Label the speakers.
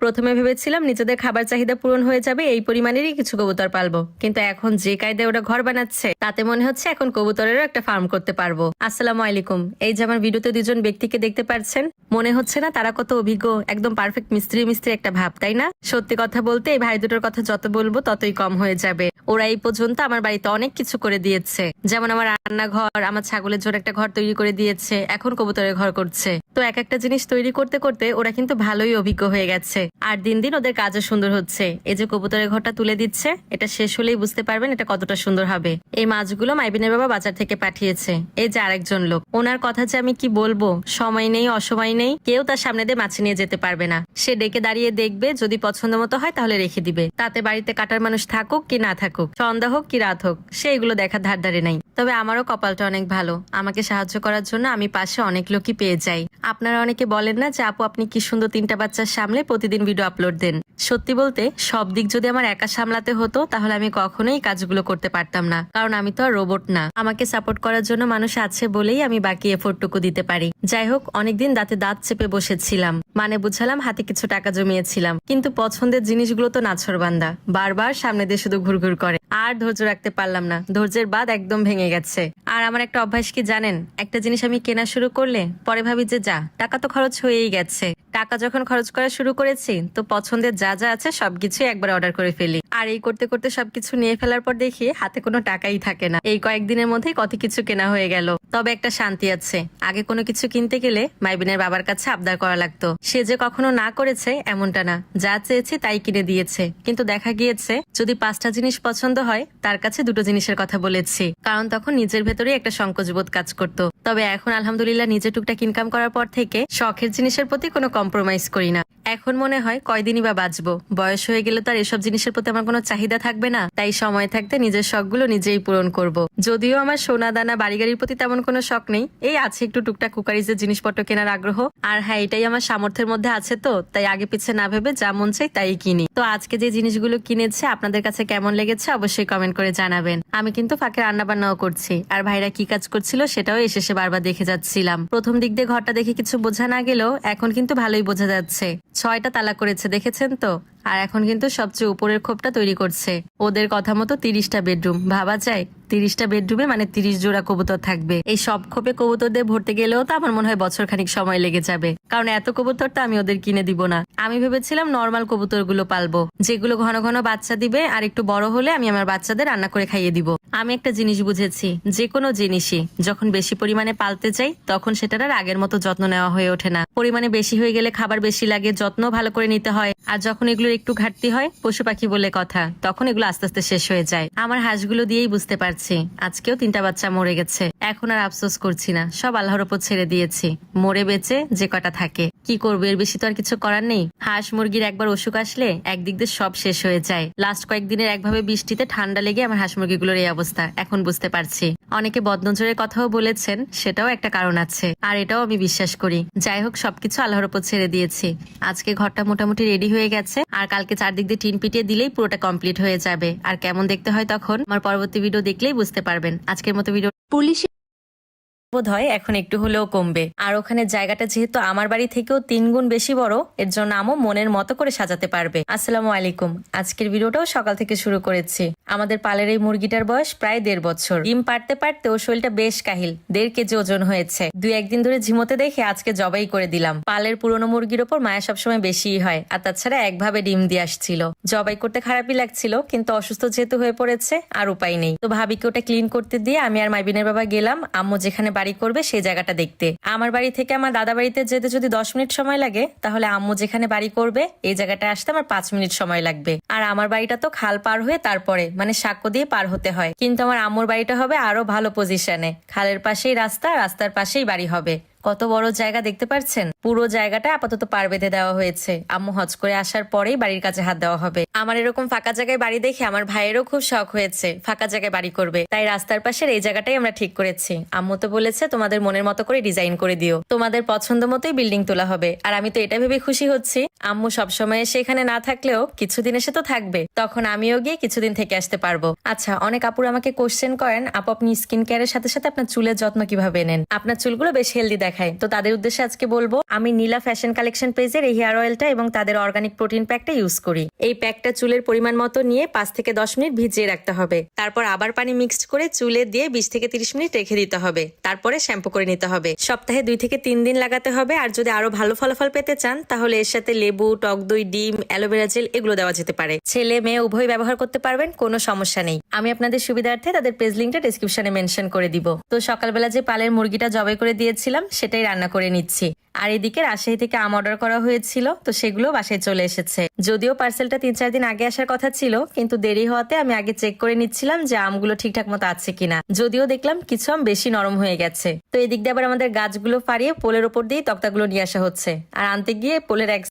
Speaker 1: প্রথমে ভেবেছিলাম নিজেদের খাবার চাহিদা পূরণ হয়ে যাবে এই পরিমাণেরই কিছু কবুতর পালবো, কিন্তু এখন যে কায়দায় ওরা ঘর বানাচ্ছে তাতে মনে হচ্ছে এখন কবুতরেরও একটা ফার্ম করতে পারবো। আসসালামু আলাইকুম। এই যে আমার ভিডিওতে দুজন ব্যক্তিকে দেখতে পাচ্ছেন, মনে হচ্ছে না তারা কত অভিজ্ঞ, একদম পারফেক্ট মিস্ত্রি মিস্ত্রি একটা ভাব, তাই না? সত্যি কথা বলতে এই ভাই দুটোর কথা যত বলবো ততই কম হয়ে যাবে। ওরা এই পর্যন্ত আমার বাড়িতে অনেক কিছু করে দিয়েছে, যেমন আমার রান্নাঘর, আমার ছাগলের জন্য একটা ঘর তৈরি করে দিয়েছে, এখন কবুতরের ঘর করছে। তো এক একটা জিনিস তৈরি করতে করতে ওরা কিন্তু ভালোই অভিজ্ঞ হয়ে গেছে, আর দিন দিন ওদের কাজও সুন্দর হচ্ছে। এই যে কবুতরের ঘরটা তুলে দিচ্ছে, এটা শেষ হলেই বুঝতে পারবেন এটা কতটা সুন্দর হবে। এই মাছগুলো মাইবিনের বাবা বাজার থেকে পাঠিয়েছে। এই যে আরেকজন লোক, ওনার কথা যে আমি কি বলবো, সময় নেই অসময় নেই, কেউ তার সামনে দিয়ে মাছ নিয়ে যেতে পারবে না। সে ডেকে দাঁড়িয়ে দেখবে, যদি পছন্দ মতো হয় তাহলে রেখে দিবে। তাতে বাড়িতে কাটার মানুষ থাকুক কি না থাকুক, সন্ধ্যা হোক কি রাত হোক, সে এগুলো দেখার ধার ধারে নাই। তবে আমারও কপালটা অনেক ভালো, আমাকে সাহায্য করার জন্য আমি পাশে অনেক লোকই পেয়ে যাই। আপনারা অনেকে বলেন না যে আপু আপনি কি সুন্দর 3টা বাচ্চার সামলে প্রতিদিন ভিডিও আপলোড দেন। সত্যি বলতে সব দিক যদি আমার একা সামলাতে হতো তাহলে আমি কখনোই কাজগুলো করতে পারতাম না, কারণ আমি তো আর রোবট না। আমাকে সাপোর্ট করার জন্য মানুষ আছে বলেই আমি বাকি এফোর্টটুকু দিতে পারি। যাই হোক, অনেকদিন দাঁতে দাঁত চেপে বসেছিলাম, মানে বুঝালাম হাতে কিছু টাকা জমিয়েছিলাম, কিন্তু পছন্দের জিনিসগুলো তো নাছরবান্দা, বারবার সামনে দিয়ে শুধু ঘুরঘুর করে। আর ধৈর্য রাখতে পারলাম না, ধৈর্যের বাঁধ একদম ভেঙে গেছে। আর আমার একটা অভ্যাস কি জানেন, একটা জিনিস আমি কেনা শুরু করলে পরে ভাবি যে যা, টাকা তো খরচ হয়েই গেছে। টাকা যখন খরচ করা শুরু করেছি তো পছন্দের যা যা আছে সবকিছুই একবার অর্ডার করে ফেলি। আর এই করতে করতে সবকিছু নিয়ে ফেলার পর দেখি হাতে কোনো টাকাই থাকে না। এই কয়েকদিনের মধ্যেই কত কিছু কেনা হয়ে গেল। তবে একটা শান্তি আছে, আগে কোনো কিছু কিনতে গেলে মাইবিনের বাবার কাছে আবদার করা লাগতো। সে যে কখনো না করেছে এমনটা না, যা চেয়েছে তাই কিনে দিয়েছে। কিন্তু দেখা গিয়েছে যদি 5টা জিনিস পছন্দ হয় তার কাছে 2টো জিনিসের কথা বলেছি, কারণ তখন নিজের ভেতরেই একটা সংকোচবোধ কাজ করতো। তবে এখন আলহামদুলিল্লাহ নিজে টুকটাক ইনকাম করার পর থেকে শখের জিনিসের প্রতি কোনো কম্প্রোমাইজ করি না। এখন মনে হয় কয়দিনই বা বাঁচবো, বয়স হয়ে গেলে তো আর এসব জিনিসের প্রতি আমার কোনো চাহিদা থাকবে না। তাই সময় থাকতে নিজের শখগুলো নিজেই পূরণ করব। যদিও আমার সোনা দানা বাড়ি গাড়ির প্রতি তেমন কোনো শখ নেই, এই আছে একটু টুকটাক কুকারিজের জিনিসপত্র কেনার আগ্রহ। আর হ্যাঁ, এটাই আমার সামর্থ্যের মধ্যে আছে, তো তাই আগে পিছে না ভেবে যা মন চাই তাই কিনি। তো আজকে যে জিনিসগুলো কিনেছে আপনাদের কাছে কেমন লেগেছে অবশ্যই কমেন্ট করে জানাবেন। আমি কিন্তু ফাঁকে রান্না বান্নাও করছি, আর ভাইরা কি কাজ করছিল সেটাও এসে বারবার দেখে যাচ্ছিলাম। প্রথম দিক দিয়ে ঘরটা দেখে কিছু বোঝা না গেলেও এখন কিন্তু ভালোই বোঝা যাচ্ছে। 6টা তালা করেছে, দেখেছেন তো। আর এখন কিন্তু সবচেয়ে উপরের খোপটা তৈরি করছে। ওদের কথা মতো 30টা বেডরুম, ভাবা যায় 30টা বেডরুমে মানে 30 জোড়া কবুতর থাকবে। এই সব খোপে কবুতর দিয়ে ভরতে গেলেও তো আমার মনে হয় বছর খানিক সময় লেগে যাবে, কারণ এত কবুতর তো আমি ওদের কিনে দিব না। আমি ভেবেছিলাম নর্মাল কবুতর গুলো পালবো, যেগুলো ঘন ঘন বাচ্চা দিবে, আর একটু বড় হলে আমি আমার বাচ্চাদের রান্না করে খাইয়ে দিব। আমি একটা জিনিস বুঝেছি, যে কোনো জিনিসই যখন বেশি পরিমাণে পালতে চাই তখন সেটার আর আগের মতো যত্ন নেওয়া হয়ে ওঠে না। পরিমাণে বেশি হয়ে গেলে খাবার বেশি লাগে, যত্ন ভালো করে নিতে হয়। আর যখন এগুলোর একটু ঘাটতি হয়, পশু পাখি বলে কথা, তখন এগুলো আস্তে আস্তে শেষ হয়ে যায়। আমার হাঁসগুলো দিয়েই বুঝতে পারছি, আজকেও 3টা বাচ্চা মরে গেছে। এখন আর আফসোস করছি না, সব আল্লাহর উপর ছেড়ে দিয়েছি। মরে বেঁচে যে কটা থাকে কি করবো, এর বেশি তো আর কিছু করার নেই। হাঁস মুরগির একবার অসুখ আসলে একদিক দিয়ে সব শেষ হয়ে যায়। লাস্ট কয়েকদিনের একভাবে বৃষ্টিতে ঠান্ডা লেগে আমার হাঁস মুরগিগুলোর এই অবস্থা, এখন বুঝতে পারছি। অনেকে বদনজরের কথাও বলেছেন, সেটাও একটা কারণ আছে, আর এটাও আমি বিশ্বাস করি। যাই হোক, সবকিছু আল্লাহর উপর ছেড়ে দিয়েছি। আজকে ঘরটা মোটামুটি রেডি হয়ে গেছে, আর কালকে চারদিক দিয়ে টিন পিটিয়ে দিলেই পুরোটা কমপ্লিট হয়ে যাবে। আর কেমন দেখতে হয় তখন আমার পরবর্তী ভিডিও দেখলেই বুঝতে পারবেন। আজকের মতো ভিডিও পুলিশ বোধ হয় এখন একটু হলেও কমবে। আর ওখানে জায়গাটা যেহেতু আমার বাড়ি থেকেও 3 গুণ বেশি বড়, এর জন্য আমও মনের মতো করে সাজাতে পারবে। আসসালামু আলাইকুম। আজকের ভিডিওটাও সকাল থেকে শুরু করেছি। আমাদের পালের এই মুরগিটার বয়স প্রায় 1.5 বছর। ডিম পারতে পারতে ওর শরীরটা বেশ কাহিল, 1.5 কেজি ওজন হয়েছে। 2-1 দিন ধরে ঝিমোতে দেখে আজকে জবাই করে দিলাম। পালের পুরনো মুরগির ওপর মায়া সবসময় বেশিই হয়, আর তাছাড়া একভাবে ডিম দিয়ে আসছিল। জবাই করতে খারাপই লাগছিল, কিন্তু অসুস্থ যেহেতু হয়ে পড়েছে আর উপায় নেই। তো ভাবিকে ওটা ক্লিন করতে দিয়ে আমি আর মাইবিনের বাবা গেলাম আম্মু যেখানে বাড়ি করবে সেই জায়গাটা দেখতে। আমার বাড়ি থেকে আমার দাদা বাড়িতে যেতে যদি 10 মিনিট সময় লাগে, তাহলে আম্মু যেখানে বাড়ি করবে এই জায়গাটা আসতে আমার 5 মিনিট সময় লাগবে। আর আমার বাড়িটা তো খাল পার হয়ে তারপরে মানে সাঁকো দিয়ে পার হতে হয়, কিন্তু আমার আম্মুর বাড়িটা হবে আরো ভালো পজিশনে। খালের পাশেই রাস্তা, রাস্তার পাশেই বাড়ি হবে। কত বড় জায়গা দেখতে পাচ্ছেন। পুরো জায়গাটা আপাতত পার বেঁধে দেওয়া হয়েছে। আম্মু হজ করে আসার পরেই বাড়ির কাছে হাত দেওয়া হবে। আমার এরকম ফাঁকা জায়গায় বাড়ি দেখে আমার ভাইয়েরও খুব শখ হয়েছে, ফাঁকা জায়গায় বাড়ি করবে। তাই রাস্তার পাশের এই জায়গাটাই আমরা ঠিক করেছি। আম্মু তো বলেছে তোমাদের মনের মতো করে ডিজাইন করে দিও, তোমাদের পছন্দ মতোই বিল্ডিং তোলা হবে। আর আমি তো এটা ভেবে খুশি হচ্ছি, আম্মু সবসময় এসে এখানে না থাকলেও কিছুদিন এসে তো থাকবে, তখন আমিও গিয়ে কিছুদিন থেকে আসতে পারবো। আচ্ছা, অনেক আপুর আমাকে কোশ্চেন করেন, আপু আপনি স্কিন কেয়ারের সাথে সাথে আপনার চুলের যত্ন কিভাবে নেন, আপনার চুলগুলো বেশ হেলদি দেখায়। তো তাদের উদ্দেশ্যে আজকে বলবো, আমি নীলা ফ্যাশন কালেকশন পেজের এই হেয়ার অয়েলটা এবং তাদের অর্গানিক প্রোটিন প্যাকটা ইউজ করি। এই প্যাকটা চুলের পরিমাণ মতো নিয়ে 5 থেকে 10 মিনিট ভিজিয়ে রাখতে হবে। তারপর আবার পানি মিক্সড করে চুলে দিয়ে 20 থেকে 30 মিনিট রেখে দিতে হবে। তারপরে শ্যাম্পু করে নিতে হবে। সপ্তাহে 2 থেকে 3 দিন লাগাতে হবে। আর যদি আরো ভালো ফলাফল পেতে চান তাহলে এর সাথে লেবু, টক দই, ডিম, অ্যালোভেরা জেল এগুলো দেওয়া যেতে পারে। ছেলে মেয়ে উভয় ব্যবহার করতে পারবেন, কোনো সমস্যা নেই। আমি আপনাদের সুবিধার্থে তাদের পেজ লিঙ্কটা ডেসক্রিপশনে মেনশন করে দিব। তো সকালবেলা যে পালের মুরগিটা জবাই করে দিয়েছিলাম সেটাই রান্না করে নিচ্ছি। আর এদিকে রাজশাহী থেকে আম অর্ডার করা হয়েছিল, তো সেগুলো বাসায় চলে এসেছে। যদিও পার্সেলটা 3-4 দিন আগে আসার কথা ছিল, কিন্তু দেরি হওয়াতে আমি আগে চেক করে নিচ্ছিলাম যে আমগুলো ঠিকঠাক মতো আছে কিনা। যদিও দেখলাম কিছু আম বেশি নরম হয়ে গেছে। তো এদিক দিয়ে আবার আমাদের গাছগুলো ফাড়িয়ে পোলের ওপর দিয়ে তক্তাগুলো নিয়ে আসা হচ্ছে। আর আনতে গিয়ে পোলের এক